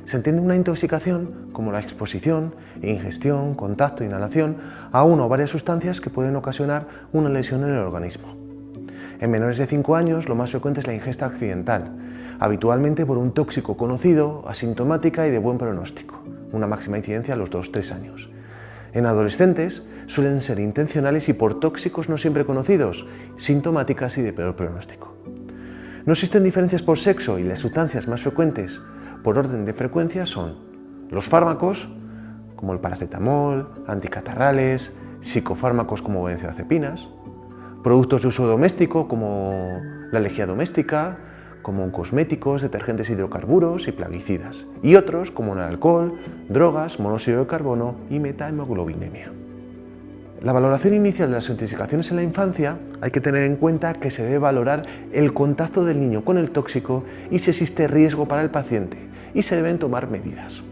Se entiende una intoxicación como la exposición, ingestión, contacto, inhalación a una o varias sustancias que pueden ocasionar una lesión en el organismo. En menores de 5 años lo más frecuente es la ingesta accidental, habitualmente por un tóxico conocido, asintomática y de buen pronóstico, una máxima incidencia a los 2-3 años. En adolescentes suelen ser intencionales y por tóxicos no siempre conocidos, sintomáticas y de peor pronóstico. No existen diferencias por sexo y las sustancias más frecuentes por orden de frecuencia son los fármacos, como el paracetamol, anticatarrales, psicofármacos como benzodiazepinas, productos de uso doméstico como la lejía doméstica, como cosméticos, detergentes, hidrocarburos y plaguicidas, y otros como el alcohol, drogas, monóxido de carbono y metahemoglobinemia. La valoración inicial de las intoxicaciones en la infancia hay que tener en cuenta que se debe valorar el contacto del niño con el tóxico y si existe riesgo para el paciente, y se deben tomar medidas.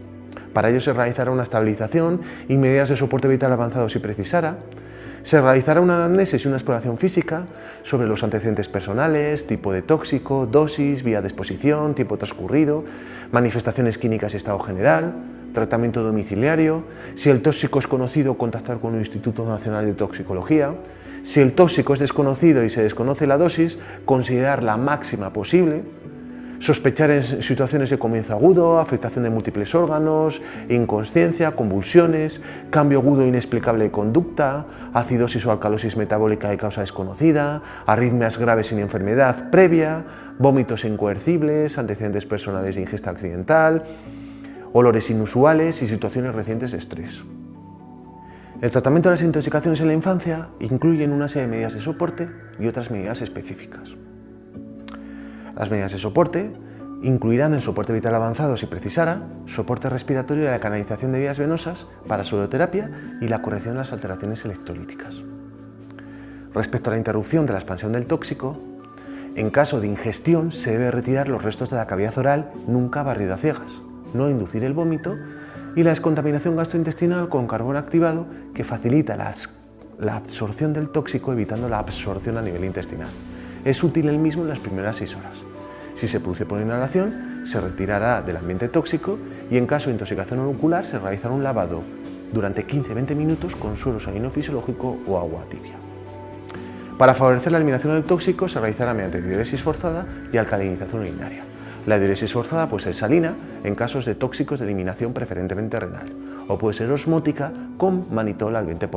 Para ello se realizará una estabilización y medidas de soporte vital avanzado si precisara. Se realizará una anamnesis y una exploración física sobre los antecedentes personales, tipo de tóxico, dosis, vía de exposición, tiempo transcurrido, manifestaciones clínicas y estado general, tratamiento domiciliario, si el tóxico es conocido, contactar con el Instituto Nacional de Toxicología, si el tóxico es desconocido y se desconoce la dosis, considerar la máxima posible, sospechar en situaciones de comienzo agudo, afectación de múltiples órganos, inconsciencia, convulsiones, cambio agudo inexplicable de conducta, acidosis o alcalosis metabólica de causa desconocida, arritmias graves sin enfermedad previa, vómitos incoercibles, antecedentes personales de ingesta accidental, olores inusuales y situaciones recientes de estrés. El tratamiento de las intoxicaciones en la infancia incluye una serie de medidas de soporte y otras medidas específicas. Las medidas de soporte incluirán el soporte vital avanzado si precisara, soporte respiratorio y la canalización de vías venosas para sueroterapia y la corrección de las alteraciones electrolíticas. Respecto a la interrupción de la expansión del tóxico, en caso de ingestión se debe retirar los restos de la cavidad oral nunca barrido a ciegas, no inducir el vómito y la descontaminación gastrointestinal con carbón activado que facilita la absorción del tóxico evitando la absorción a nivel intestinal. Es útil el mismo en las primeras 6 horas. Si se produce por inhalación, se retirará del ambiente tóxico y en caso de intoxicación ocular se realizará un lavado durante 15-20 minutos con suero salino fisiológico o agua tibia. Para favorecer la eliminación del tóxico se realizará mediante diuresis forzada y alcalinización urinaria. La diuresis forzada puede ser salina en casos de tóxicos de eliminación preferentemente renal o puede ser osmótica con manitol al 20%.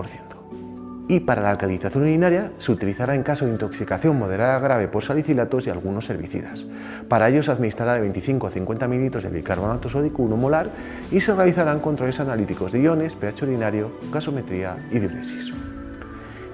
Y para la alcalinización urinaria se utilizará en caso de intoxicación moderada grave por salicilatos y algunos herbicidas. Para ello se administrará de 25 a 50 ml de bicarbonato sódico 1 molar y se realizarán controles analíticos de iones, pH urinario, gasometría y diuresis.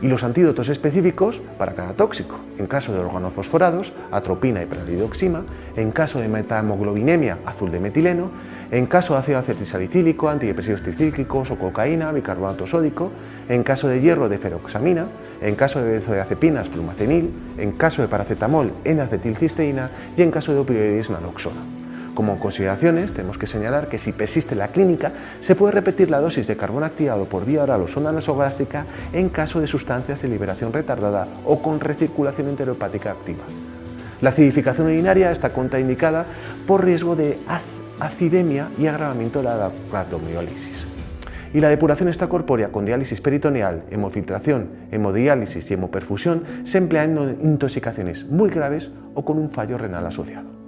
Y los antídotos específicos para cada tóxico, en caso de organofosforados, atropina y pralidoxima, en caso de metahemoglobinemia, azul de metileno, en caso de ácido acetilsalicílico, antidepresivos tricíclicos o cocaína, bicarbonato sódico, en caso de hierro de feroxamina, en caso de benzodiazepinas, flumacenil, en caso de paracetamol, N-acetilcisteína y en caso de opioides, naloxona. Como consideraciones, tenemos que señalar que si persiste la clínica, se puede repetir la dosis de carbón activado por vía oral o sonda nasogástrica en caso de sustancias de liberación retardada o con recirculación enterohepática activa. La acidificación urinaria está contraindicada por riesgo de acidemia y agravamiento de la hematomiólisis. Y la depuración extracorpórea con diálisis peritoneal, hemofiltración, hemodiálisis y hemoperfusión se emplea en intoxicaciones muy graves o con un fallo renal asociado.